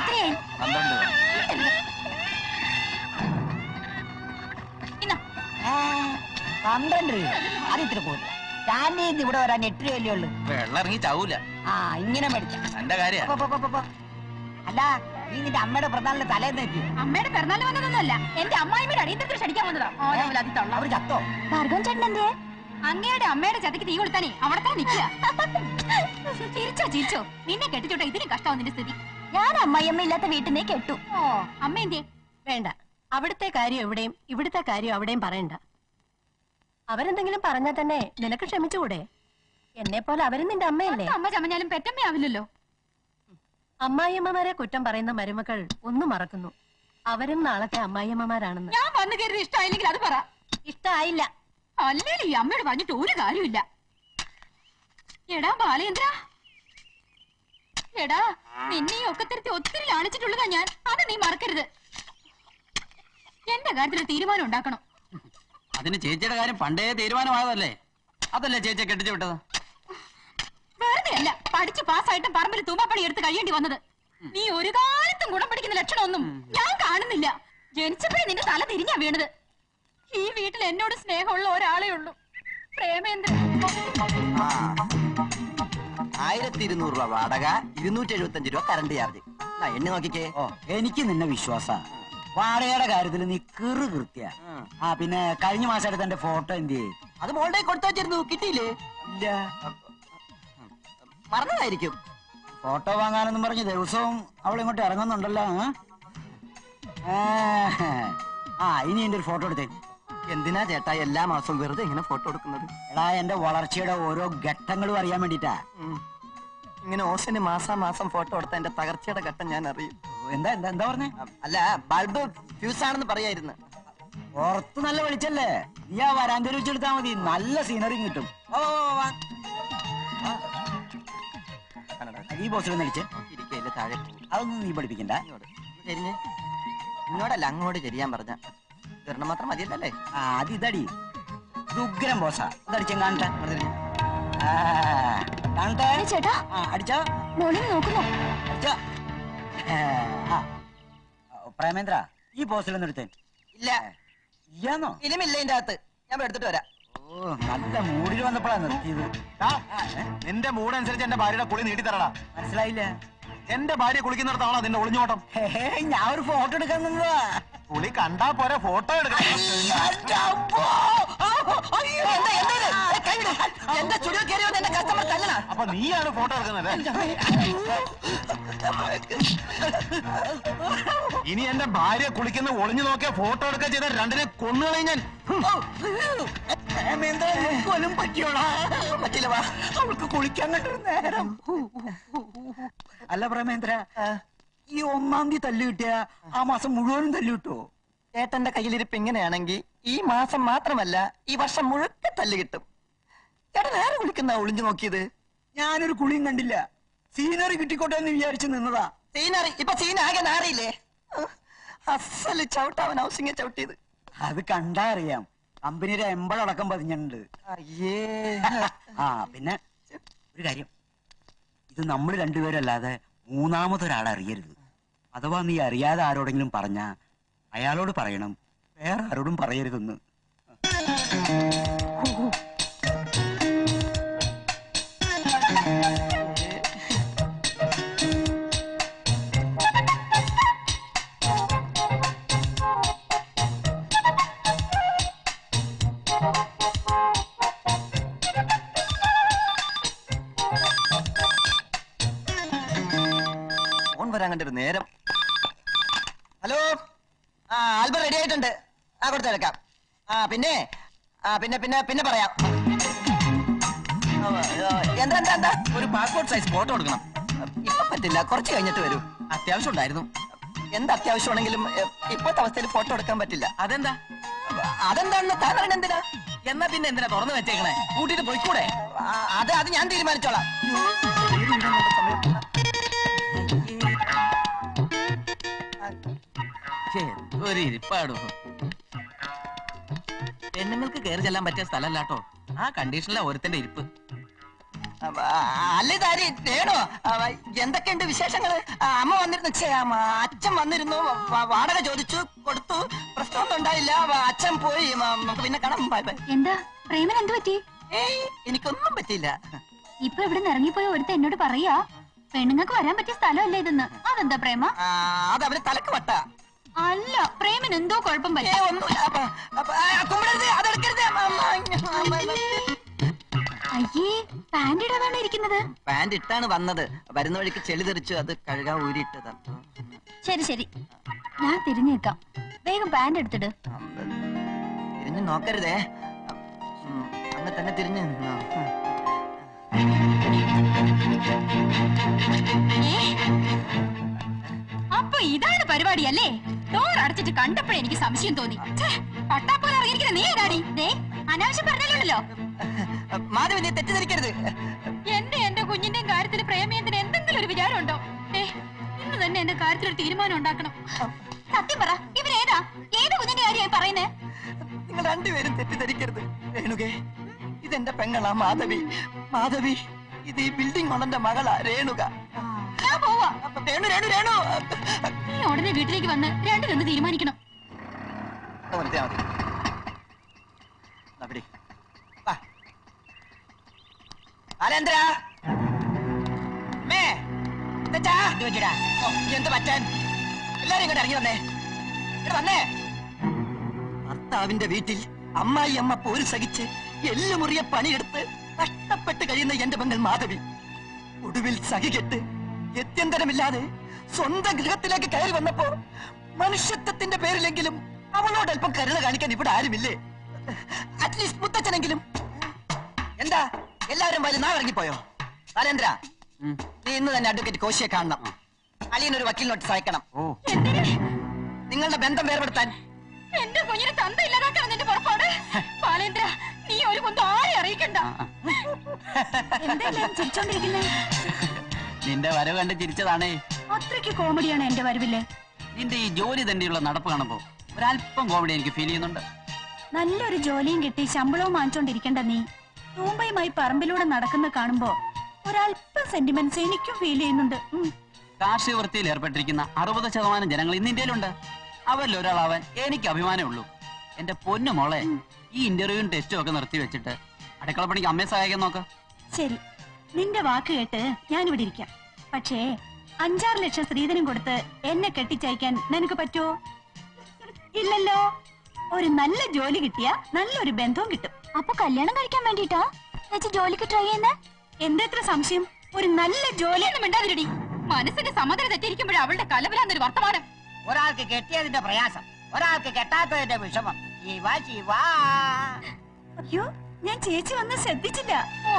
എത്രയായി? 12 രൂപ. അത് ഇത്ര പോലും. സ്റ്റാൻഡിൽ ഇവിടെ വരാൻ 8 രൂപയല്ലേ ഉള്ളു. വെള്ളം ഇറങ്ങി ചാവൂല. ഇങ്ങനെ മേടിക്കാം. എന്റെ കാര്യം അല്ല, നീ നിന്റെ അമ്മയുടെ പിറന്നാളിന്റെ തലേന്ന് എത്തി. അമ്മയുടെ പിറന്നാൾ വന്നതൊന്നുമല്ല, എന്റെ അമ്മായിമ്മയുടെ അടിയന്തരത്തിൽ ക്ഷണിക്കാൻ വന്നതാ. അവർ ചത്തോ? ഭാർഗവൻ ചേട്ടൻ എന്തേ? അങ്ങയുടെ അമ്മയുടെ ചതയ്ക്ക് തീ കൊടുത്താനേ അവിടെ തന്നെ നിൽക്കുക. ചിരിച്ചോ നിന്നെ കെട്ടിച്ചോട്ടെ, ഇതിന് കഷ്ടമാവും നിന്റെ സ്ഥിതി. ഞാൻ അമ്മായിയമ്മ ഇല്ലാത്ത വീട്ടിൽ നിന്ന് കെട്ടു. അമ്മ എന്തേ? വേണ്ട, അവിടുത്തെ കാര്യം എവിടെയും ഇവിടുത്തെ കാര്യം അവിടെയും പറയണ്ട. അവരെന്തെങ്കിലും പറഞ്ഞാൽ തന്നെ നിനക്ക് ക്ഷമിച്ചുകൂടെ? എന്നെ പോലെ അവരും നിന്റെ അമ്മയല്ലേ? അമ്മ ചമഞ്ഞാലും പെറ്റമ്മയാവില്ലല്ലോ. അമ്മായിയമ്മമാരെ കുറ്റം പറയുന്ന മരുമക്കൾ ഒന്നും മറക്കുന്നു. അവരും നാളത്തെ അമ്മായിയമ്മമാരാണെന്ന്. ഞാൻ വന്നു കയറി ഇഷ്ടമായില്ലെങ്കിൽ അത് പറ. ഇഷ്ടമായില്ല. അല്ലേലും ഈ അമ്മയോട് പറഞ്ഞിട്ട് ഒരു കാര്യമില്ല. എടാ ബാലേന്ദ്ര, എടാ നിന്നെ ഒക്കെ തരത്തി ഒത്തിരി ലാണിച്ചിട്ടുള്ളതാ ഞാൻ. അത് നീ മറക്കരുത്. എന്റെ കാര്യത്തിൽ തീരുമാനം ഉണ്ടാക്കണം. അതിന് ചേച്ചിയുടെ കാര്യം പണ്ടേ തീരുമാനമായതല്ലേ? അതല്ലേ ചേച്ചിയെ കെട്ടിച്ചു വിട്ടത്? വെറുതെ അല്ല, പഠിച്ച് പാസ്സായിട്ടും പറമ്പിൽ തൂമ്പാപ്പണി എടുത്ത് കഴിയേണ്ടി വന്നത്. നീ ഒരു കാലത്തും ഗുണം പഠിക്കുന്ന ലക്ഷണമൊന്നും ഞാൻ കാണുന്നില്ല. ജനിച്ചപ്പോഴേ നിന്റെ തല തിരിഞ്ഞാ വീണത്. ഈ വീട്ടിൽ എന്നോട് സ്നേഹമുള്ള ഒരാളേ ഉള്ളൂ, പ്രേമേന്ദ്രൻ. 1200 രൂപ വാടക, 275 രൂപ കറണ്ട് ചാർജ്. എണ്ണി നോക്കിക്കേ. എനിക്ക് നിന്നെ വിശ്വാസ. വാടകയുടെ കാര്യത്തിൽ നീ കൃത്യ. പിന്നെ കഴിഞ്ഞ മാസം എടുത്ത എന്റെ ഫോട്ടോ എന്ത് ചെയ്യും? അത് മോളുടെ കൊടുത്തു വെച്ചിരുന്നു, കിട്ടിയില്ലേ? ഇല്ല, മറന്നതായിരിക്കും. ഫോട്ടോ വാങ്ങാനെന്നും പറഞ്ഞ് ദിവസവും അവൾ ഇങ്ങോട്ട് ഇറങ്ങുന്നുണ്ടല്ലോ. ഇനി എന്റെ ഒരു ഫോട്ടോ എടുത്തേ. എന്തിനാ ചേട്ടാ എല്ലാ മാസവും വെറുതെ ഇങ്ങനെ ഫോട്ടോ എടുക്കുന്നത്? എടാ, എന്റെ വളർച്ചയുടെ ഓരോ ഘട്ടങ്ങളും അറിയാൻ വേണ്ടിട്ടാ. ഇങ്ങനെ ഓസിന് മാസം ഫോട്ടോ എടുത്ത എന്റെ തകർച്ചയുടെ ഘട്ടം ഞാൻ അറിയും. എന്താ എന്താ എന്താ പറഞ്ഞേ? അല്ല, ബൾബ് ഫ്യൂസ് ആണെന്ന് പറയായിരുന്നു. പുറത്ത് നല്ല വെളിച്ചല്ലേ? നീ ആ വരാന്തയിൽ വെച്ചെടുത്താ മതി, നല്ല സീനറി കിട്ടും. ഈ ബോസിൽ നടിച്ച് ഇരിക്കയില്ല, താഴെ അതൊന്നും നീ പഠിപ്പിക്കണ്ട. ചെരിഞ്ഞ് ഇങ്ങോട്ടല്ല അങ്ങോട്ട് ചെരിയാൻ പറഞ്ഞ ഒരെണ്ണം മാത്രം മതിയല്ലേ? അത് ഇതടി, ഉഗ്രം ബോസാ. ഇതടിച്ച കാണട്ടെ. ചേട്ടാ അടിച്ചോ? മോളിൽ നോക്കുന്നു. അടിച്ചോ? പ്രേമേന്ദ്ര, ഈ ബോസിലൊന്നും എടുത്തേ? ഇല്ല. ഇല്ലാന്നോ? ഫിലിമില്ല ഇതിന്റെ അകത്ത്. ഞാൻ എടുത്തിട്ട് വരാം. നല്ല മൂടിൽ വന്നപ്പോഴാണ് നിർത്തിയത്. നിന്റെ മൂഡ് അനുസരിച്ച് എന്റെ ഭാര്യയുടെ കുളി നീട്ടിത്തരടാ. മനസ്സിലായില്ല? എന്റെ ഭാര്യ കുളിക്കുന്നിടത്താണോ നിന്റെ ഒളിഞ്ഞോട്ടം? ഞാൻ ഒരു ഫോട്ടോ എടുക്കാൻ നിന്നതാ. കുളി കണ്ടാ പോരെ, ഫോട്ടോ എടുക്കണം. എന്റെ സ്റ്റുഡിയോ കയറി വന്ന് എന്റെ കസ്റ്റമർ തല്ലണ. അപ്പൊ നീയാണ് ഫോട്ടോ എടുക്കുന്നത്? ഇനി എന്റെ ഭാര്യ കുളിക്കുന്ന ഒളിഞ്ഞു നോക്കിയ ഫോട്ടോ എടുക്കാൻ ചെയ്ത രണ്ടിനെ കൊന്നുകളയും ഞാൻ. കൊല്ലും പറ്റിയോളാ? പറ്റില്ല, വാ. അവൾക്ക് കുളിക്കാൻ കണ്ടൊരു നേരം. അല്ല പ്രേമേന്ദ്ര, ഈ 1-ാം തീയതി തല്ലു കിട്ടിയ ആ മാസം മുഴുവനും തല്ലു കിട്ടുമോ? ചേട്ടന്റെ കയ്യിലിരിപ്പ് ഇങ്ങനെയാണെങ്കിൽ ഈ മാസം മാത്രമല്ല ഈ വർഷം മുഴുക്ക തല്ല് കിട്ടും. ചേട്ടൻ നേരെ കുളിക്കുന്ന ഒളിഞ്ഞു നോക്കിയത്? ഞാനൊരു കുളിയും കണ്ടില്ല. സീനറി കിട്ടിക്കോട്ടെ എന്ന് വിചാരിച്ചു നിന്നതാ. സീനറി ഇപ്പൊ സീനാകെ നാറിയില്ലേ? അസല് ചവിട്ടാവൻ ഹൗസിംഗ് ചവിട്ടിയത്. അത് കണ്ടാ അറിയാം. കമ്പനിയുടെ എമ്പളടക്കം പതിഞ്ഞിട്ടുണ്ട്. അയ്യേ. പിന്നെ ഒരു കാര്യം, ഇത് നമ്മൾ രണ്ടുപേരല്ലാതെ മൂന്നാമതൊരാളെ അറിയരുത്. അഥവാ നീ അറിയാതെ ആരോടെങ്കിലും പറഞ്ഞാ അയാളോട് പറയണം, വേറെ ആരോടും പറയരുതെന്ന്. ഫോൺ വരാൻ കണ്ടൊരു നേരം. ഹലോ, ആൽബം റെഡി ആയിട്ടുണ്ട്. കൊടുത്തെടുക്കാം. പിന്നെ പിന്നെ പിന്നെ പിന്നെ പറയാം. എന്താ എന്താ എന്താ? ഒരു പാസ്പോർട്ട് സൈസ് ഫോട്ടോ എടുക്കണം. ഇപ്പൊ പറ്റില്ല, കുറച്ച് കഴിഞ്ഞിട്ട് വരൂ. അത്യാവശ്യം ഉണ്ടായിരുന്നു. എന്ത് അത്യാവശ്യമാണെങ്കിലും ഇപ്പോഴത്തെ അവസ്ഥയിൽ ഫോട്ടോ എടുക്കാൻ പറ്റില്ല. അതെന്താ? അതെന്താണെന്ന് താങ്കൾ എന്തിനാ? എന്നാ പിന്നെ എന്തിനാ തുറന്നു വെച്ചേക്കണേ? കൂട്ടിട്ട് പോയിക്കൂടെ? അത് ഞാൻ തീരുമാനിച്ചോളാം. ഒരു ഇരിപ്പാടോ. പെണ്ണുങ്ങൾക്ക് കയറി ചെല്ലാൻ പറ്റിയ സ്ഥലമല്ലാട്ടോ. ആ കണ്ടീഷനിലാ ഒരുത്തന്റെ ഇരിപ്പ്. അല്ല ഇതാരി രേണു എന്തൊക്കെയുണ്ട് വിശേഷങ്ങള്? അമ്മ വന്നിരുന്നു, അച്ഛൻ വന്നിരുന്നു, വാടക ചോദിച്ചു, കൊടുത്തു, പ്രശ്നമൊന്നും ഉണ്ടായില്ല. അച്ഛൻ പോയി, നമുക്ക് പിന്നെ കാണാം. Bye bye. എന്താ പ്രേമൻ എന്ത് പറ്റി? ഏയ് എനിക്കൊന്നും പറ്റിയില്ല. ഇപ്പൊ ഇവിടെ നിന്ന് ഇറങ്ങിപ്പോയ ഒരുത്ത എന്നോട് പറയാ പെണ്ണുങ്ങൾക്ക് വരാൻ പറ്റിയ സ്ഥലമല്ല ഇതെന്ന്. അതെന്താ പ്രേമ? അതവര് തലക്ക് വട്ട. അല്ല, പ്രേമൻ എന്തോ കുഴപ്പം പറ്റി. അയ്യേ, പാന്റ് ഇടാതാണ് ഇരിക്കുന്നത്. പാന്റ് ഇട്ടാണ് വന്നത്. വരുന്ന വഴിക്ക് ചെളി തെറിച്ചു, അത് കഴുകാൻ ഊരിയിട്ടതാ. ശരി ശരി, ഞാൻ തിരിഞ്ഞു നിൽക്കാം. വേഗം പാന്റ് എടുത്തിട്. തിരിഞ്ഞു നോക്കരുതേ, അങ്ങനെ തന്നെ തിരിഞ്ഞു നിന്നോ. അപ്പൊ ഇതാണ് പരിപാടി അല്ലേ? ഡോർ അടച്ചിട്ട് കണ്ടപ്പോഴേ എനിക്ക് സംശയം തോന്നി. പട്ടാപ്പോലെ ഇറങ്ങിയിരിക്കുന്ന നീ ഏതാടി? അനാവശ്യം പറഞ്ഞല്ലോ. മാധവി, നീ തെറ്റിദ്ധരിക്കരുത്. എന്റെ കുഞ്ഞിന്റെയും കാര്യത്തിൽ പ്രേമയത്തിന് എന്തെങ്കിലും ഒരു വിചാരമുണ്ടോ? ഇന്ന് തന്നെ എന്റെ കാര്യത്തിൽ ഒരു തീരുമാനം ഉണ്ടാക്കണം. സത്യം പറ, ഇവരേതാ? ഏത് കുഞ്ഞിന്റെ കാര്യമായി പറയുന്നേ? നിങ്ങൾ രണ്ടുപേരും തെറ്റിദ്ധരിക്കരുത്. രേണുകേ, ഇതെന്റെ പെങ്ങളാ മാധവി. മാധവി, ഇത് ഈ ബിൽഡിംഗ് ഓണന്റെ മകളാ രേണുക. ഞാൻ പോവാ. രേണു രേണു രേണു, നീ ഉടനെ വീട്ടിലേക്ക് വന്ന് രണ്ടിലൊന്ന് തീരുമാനിക്കണം. ആലേന്ദ്ര, എന്ത് പറ്റാൻ? എല്ലാരും ഇങ്ങോട്ട് ഇറങ്ങി വന്നേ, വന്നേ. ഭർത്താവിന്റെ വീട്ടിൽ അമ്മായി അമ്മ പോര് സഹിച്ച് എല്ലുമുറിയെ പണിയെടുത്ത് കഷ്ടപ്പെട്ട് കഴിയുന്ന എന്റെ പെങ്ങൾ മാധവി ഒടുവിൽ സഹികെട്ട് ഗത്യന്തരമില്ലാതെ സ്വന്തം ഗൃഹത്തിലേക്ക് കയറി വന്നപ്പോ മനുഷ്യത്വത്തിന്റെ പേരിലെങ്കിലും അവളോട് അല്പം കരുണ കാണിക്കാൻ ഇവിടെ ആരുമില്ലേ? അറ്റ്ലീസ്റ്റ് മുത്തച്ഛനെങ്കിലും. എന്താ എല്ലാവരും വലിയ നാളിറങ്ങിപ്പോയോ? നരേന്ദ്ര, നീ ഇന്ന് തന്നെ അഡ്വക്കേറ്റ് കോശിയെ കാണണം. അളിയനൊരു വക്കീൽ നോട്ടീസ് അയക്കണം. നിങ്ങളുടെ ബന്ധം വേർപെടുത്താൻ. എന്റെ കുഞ്ഞിനെ തന്ത ഇല്ലാതാക്കണം നിന്റെ പുറപ്പാട്. ബാലേന്ദ്ര, നീ ഒരു കൊന്തം ആരെ അറിയിക്കണ്ട. എന്തെല്ലാം ചിരിച്ചോണ്ടിരിക്കുന്നേ? നിന്റെ വരവ് കണ്ട് ചിരിച്ചതാണേ. അത്രയ്ക്ക് കോമഡിയാണ് എന്റെ വരവില്ലേ? നിന്റെ ഈ ജോലി തന്നെയുള്ള നടപ്പ് കാണുമ്പോ ഒരല്പം കോമഡി എനിക്ക് ഫീൽ ചെയ്യുന്നുണ്ട്. നല്ലൊരു ജോലിയും കിട്ടി ശമ്പളവും വാങ്ങിച്ചോണ്ടിരിക്കണ്ട നീ തൂമ്പയുമായി പറമ്പിലൂടെ നടക്കുന്ന കാണുമ്പോ ഒരല്പം സെന്റിമെന്റ്സ് എനിക്കും ഫീൽ ചെയ്യുന്നുണ്ട്. കാർഷിക വൃത്തിയിൽ ഏർപ്പെട്ടിരിക്കുന്ന 60% ജനങ്ങൾ ഇന്ന് ഇന്ത്യയിലുണ്ട്. അവരിൽ ഒരാളാവാൻ എനിക്ക് അഭിമാനമേ ഉള്ളൂ. എന്റെ പൊന്നു മോളെ, ഈ ഇന്റർവ്യൂവും ടെസ്റ്റും ഒക്കെ നിർത്തി വെച്ചിട്ട് അടുക്കളപ്പണിക്ക് അമ്മയെ സഹായിക്കാൻ നോക്ക്. ശരി, നിന്റെ വാക്ക് കേട്ട് ഞാനിവിടെ ഇരിക്കാം. പക്ഷേ 5-6 ലക്ഷം സ്ത്രീധനം കൊടുത്ത് എന്നെ കെട്ടിച്ചയക്കാൻ നിനക്ക് പറ്റുമോ? ഇല്ലല്ലോ. ഒരു നല്ല ജോലി കിട്ടിയ നല്ലൊരു ബന്ധവും കിട്ടും. അപ്പൊ കല്യാണം കഴിക്കാൻ വേണ്ടിട്ടാ ജോലിക്ക് ട്രൈ ചെയ്യുന്നേ? എന്തെത്ര സംശയം? ഒരു നല്ല ജോലി ഒന്നും മിണ്ടാതിരടി. മനസ്സിന്റെ സമനില തെറ്റിയിരിക്കുമ്പോഴേ അവളുടെ കലവലാന്നൊരു വർത്തമാനം. ഒരാൾക്ക് കെട്ടിയതിന്റെ പ്രയാസം, ഒരാൾക്ക് കെട്ടാത്തതിന്റെ വിഷമം. അയ്യോ, ഞാൻ ചേച്ചി വന്ന് ശ്രദ്ധിച്ചില്ല. ഓ,